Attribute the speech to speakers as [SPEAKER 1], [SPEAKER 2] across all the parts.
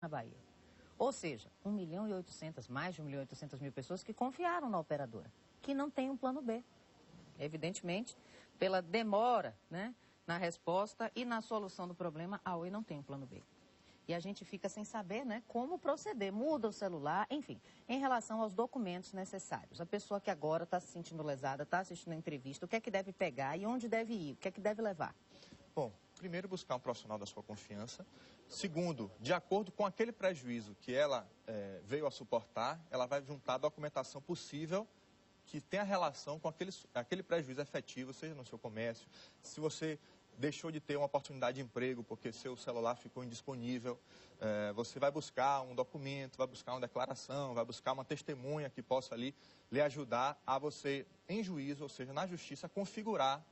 [SPEAKER 1] na Bahia. Ou seja, 1.800.000, mais de 1.800.000 pessoas que confiaram na operadora, que não tem um plano B. Evidentemente, pela demora, né, na resposta e na solução do problema, a Oi não tem um plano B. E a gente fica sem saber, né, como proceder, muda o celular, enfim, em relação aos documentos necessários. A pessoa que agora está se sentindo lesada, está assistindo a entrevista, o que é que deve pegar e onde deve ir, o que é que deve levar?
[SPEAKER 2] Bom, primeiro buscar um profissional da sua confiança. Segundo, de acordo com aquele prejuízo que ela veio a suportar, ela vai juntar a documentação possível que tenha relação com aquele prejuízo efetivo, seja no seu comércio, se você deixou de ter uma oportunidade de emprego porque seu celular ficou indisponível, você vai buscar um documento, vai buscar uma declaração, vai buscar uma testemunha que possa ali lhe ajudar a você, em juízo, ou seja, na justiça, configurar,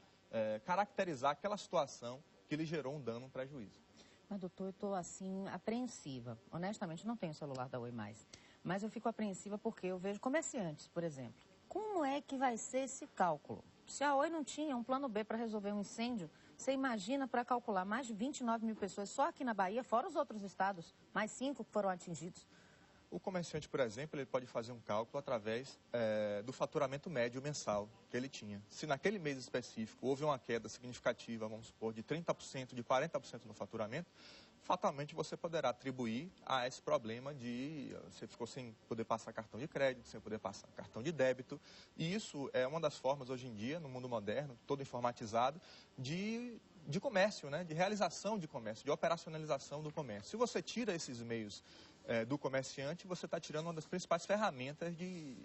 [SPEAKER 2] caracterizar aquela situação que lhe gerou um dano, um prejuízo.
[SPEAKER 1] Mas, doutor, eu estou, assim, apreensiva. Honestamente, não tenho celular da Oi mais. Mas eu fico apreensiva porque eu vejo comerciantes, por exemplo. Como é que vai ser esse cálculo? Se a Oi não tinha um plano B para resolver um incêndio, você imagina para calcular mais de 29.000 pessoas só aqui na Bahia, fora os outros estados, mais 5 que foram atingidos.
[SPEAKER 2] O comerciante, por exemplo, ele pode fazer um cálculo através do faturamento médio mensal que ele tinha. Se naquele mês específico houve uma queda significativa, vamos supor, de 30%, de 40% no faturamento, fatalmente você poderá atribuir a esse problema de você ficou sem poder passar cartão de crédito, sem poder passar cartão de débito. E isso é uma das formas hoje em dia, no mundo moderno, todo informatizado, de comércio, né? De realização de comércio, de operacionalização do comércio. Se você tira esses meios do comerciante, você está tirando uma das principais ferramentas de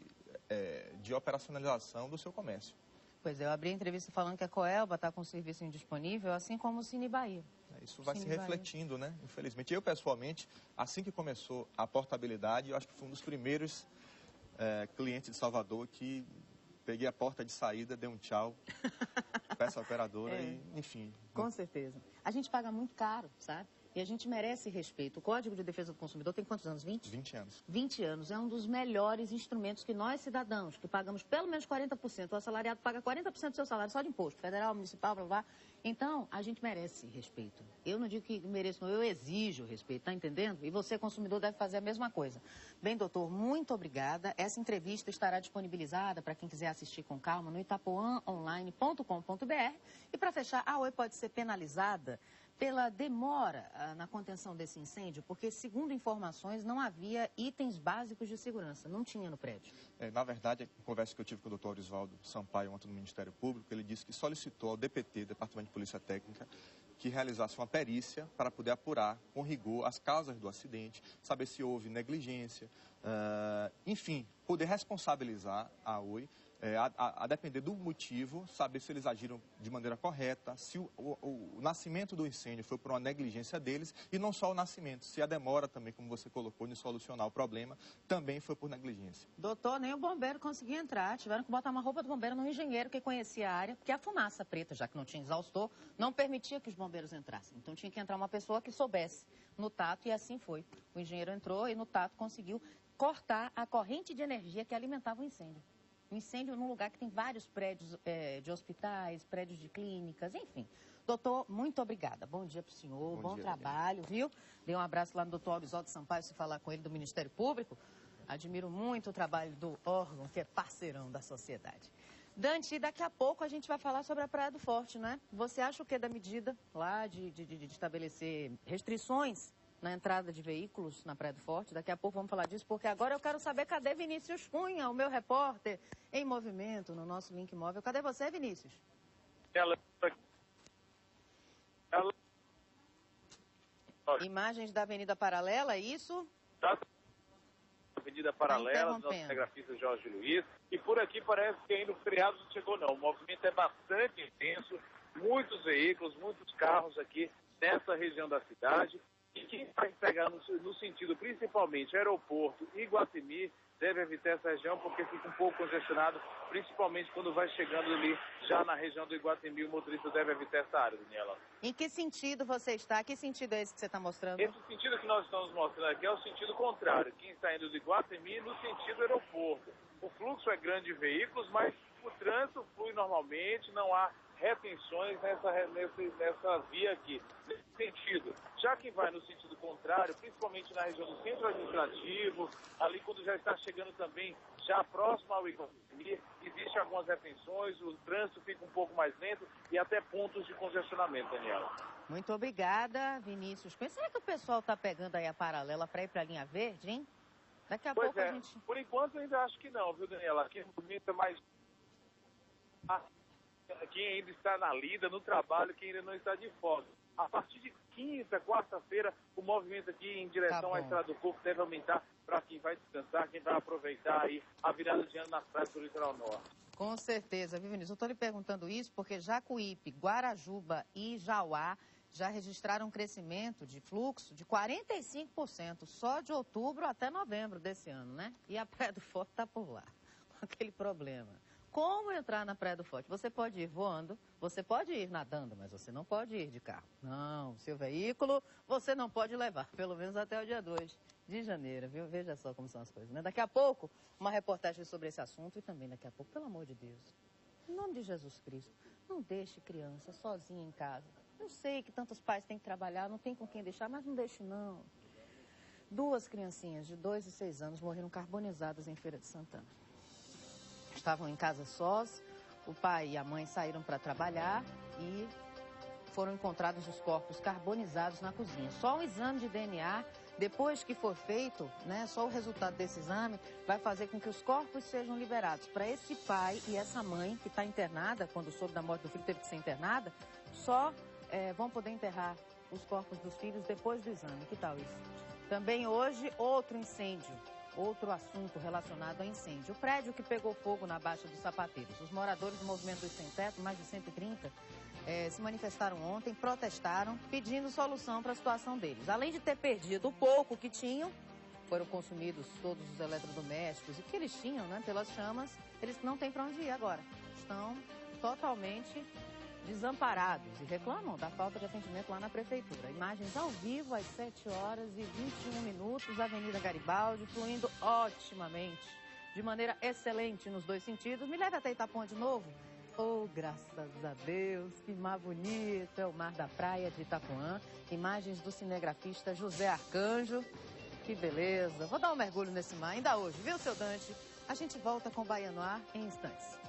[SPEAKER 2] operacionalização do seu comércio.
[SPEAKER 1] Pois é, eu abri a entrevista falando que a Coelba está com o serviço indisponível, assim como o Cine Bahia.
[SPEAKER 2] Isso vai se refletindo, né? Infelizmente. Eu, pessoalmente, assim que começou a portabilidade, eu acho que fui um dos primeiros clientes de Salvador que peguei a porta de saída, dei um tchau para essa operadora e, enfim.
[SPEAKER 1] Com certeza. A gente paga muito caro, sabe? E a gente merece respeito. O Código de Defesa do Consumidor tem quantos anos? 20?
[SPEAKER 2] 20 anos.
[SPEAKER 1] 20 anos. É um dos melhores instrumentos que nós, cidadãos, que pagamos pelo menos 40%, o assalariado paga 40% do seu salário só de imposto, federal, municipal, blá, blá. Então, a gente merece respeito. Eu não digo que mereço, não, eu exijo respeito, tá entendendo? E você, consumidor, deve fazer a mesma coisa. Bem, doutor, muito obrigada. Essa entrevista estará disponibilizada para quem quiser assistir com calma no itapuãonline.com.br. E para fechar, a Oi pode ser penalizada pela demora na contenção desse incêndio, porque, segundo informações, não havia itens básicos de segurança, não tinha no prédio.
[SPEAKER 2] Na verdade, a conversa que eu tive com o doutor Oswaldo Sampaio ontem no Ministério Público, ele disse que solicitou ao DPT, Departamento de Polícia Técnica, que realizasse uma perícia para poder apurar com rigor as causas do acidente, saber se houve negligência, enfim, poder responsabilizar a Oi, a depender do motivo, saber se eles agiram de maneira correta, se o nascimento do incêndio foi por uma negligência deles, e não só o nascimento, se a demora também, como você colocou, de solucionar o problema, também foi por negligência.
[SPEAKER 1] Doutor, nem o bombeiro conseguia entrar, tiveram que botar uma roupa do bombeiro num engenheiro que conhecia a área, porque a fumaça preta, já que não tinha exaustor, não permitia que os bombeiros entrassem. Então tinha que entrar uma pessoa que soubesse no tato, e assim foi. O engenheiro entrou e no tato conseguiu cortar a corrente de energia que alimentava o incêndio. Um incêndio num lugar que tem vários prédios de hospitais, prédios de clínicas, enfim. Doutor, muito obrigada. Bom dia para o senhor, bom trabalho, viu? Dei um abraço lá no doutor Oswaldo Sampaio, se falar com ele do Ministério Público. Admiro muito o trabalho do órgão, que é parceirão da sociedade. Dante, daqui a pouco a gente vai falar sobre a Praia do Forte, né? Você acha o que da medida lá de estabelecer restrições na entrada de veículos na Praia do Forte? Daqui a pouco vamos falar disso, porque agora eu quero saber cadê Vinícius Cunha, o meu repórter em movimento no nosso Link Móvel. Cadê você, Vinícius? Imagens da Avenida Paralela, é isso?
[SPEAKER 3] Avenida Paralela, do nosso telegrafista Jorge Luiz. E por aqui parece que ainda o feriado não chegou, não. O movimento é bastante intenso, muitos veículos, muitos carros aqui nessa região da cidade. E quem vai pegar no sentido, principalmente, aeroporto e Iguatemi, deve evitar essa região porque fica um pouco congestionado, principalmente quando vai chegando ali já na região do Iguatemi, o motorista deve evitar essa área, Daniela.
[SPEAKER 1] Em que sentido você está? Que sentido é esse que você está mostrando?
[SPEAKER 3] Esse sentido que nós estamos mostrando aqui é o sentido contrário. Quem está indo do Iguatemi no sentido aeroporto. O fluxo é grande de veículos, mas o trânsito flui normalmente, não há retenções nessa via aqui, nesse sentido. Já quem vai no sentido contrário, principalmente na região do centro administrativo, ali quando já está chegando também, já próximo ao Iguatemi, existem algumas retenções, o trânsito fica um pouco mais lento e até pontos de congestionamento, Daniela.
[SPEAKER 1] Muito obrigada, Vinícius. Será que o pessoal está pegando aí a paralela para ir para a linha verde, hein? Daqui a pouco a gente...
[SPEAKER 3] Por enquanto ainda acho que não, viu, Daniela? Aqui o movimento é mais... Quem ainda está na lida, no trabalho, quem ainda não está de folga. A partir de quinta, quarta-feira, o movimento aqui em direção à Estrada do Coco deve aumentar para quem vai descansar, quem vai aproveitar aí a virada de ano nas praias do litoral norte.
[SPEAKER 1] Com certeza, viu, Vinícius? Eu estou lhe perguntando isso porque Jacuípe, Guarajuba e Jauá já registraram um crescimento de fluxo de 45% só de outubro até novembro desse ano, né? E a Praia do Forte está por lá, com aquele problema. Como entrar na Praia do Forte? Você pode ir voando, você pode ir nadando, mas você não pode ir de carro. Não, seu veículo você não pode levar, pelo menos até o dia 2 de janeiro, viu? Veja só como são as coisas, né? Daqui a pouco, uma reportagem sobre esse assunto e também daqui a pouco, pelo amor de Deus, em nome de Jesus Cristo, não deixe criança sozinha em casa. Eu sei que tantos pais têm que trabalhar, não tem com quem deixar, mas não deixe não. 2 criancinhas de 2 e 6 anos morreram carbonizadas em Feira de Santana. Estavam em casa sós, o pai e a mãe saíram para trabalhar e foram encontrados os corpos carbonizados na cozinha. Só um exame de DNA, depois que for feito, né, só o resultado desse exame vai fazer com que os corpos sejam liberados. Para esse pai e essa mãe que está internada, quando soube da morte do filho teve que ser internada, só vão poder enterrar os corpos dos filhos depois do exame. Que tal isso? Também hoje, outro incêndio. Outro assunto relacionado a incêndio. O prédio que pegou fogo na Baixa dos Sapateiros. Os moradores do Movimento dos Sem Teto, mais de 130, se manifestaram ontem, protestaram, pedindo solução para a situação deles. Além de ter perdido o pouco que tinham, foram consumidos todos os eletrodomésticos e que eles tinham, né, pelas chamas, eles não têm para onde ir agora. Estão totalmente desamparados e reclamam da falta de atendimento lá na prefeitura. Imagens ao vivo às 7h21, Avenida Garibaldi, fluindo otimamente, de maneira excelente nos 2 sentidos. Me leve até Itapuã de novo? Oh, graças a Deus, que mar bonito é o mar da praia de Itapuã. Imagens do cinegrafista José Arcanjo. Que beleza. Vou dar um mergulho nesse mar ainda hoje, viu, seu Dante? A gente volta com o Baiano Ar em instantes.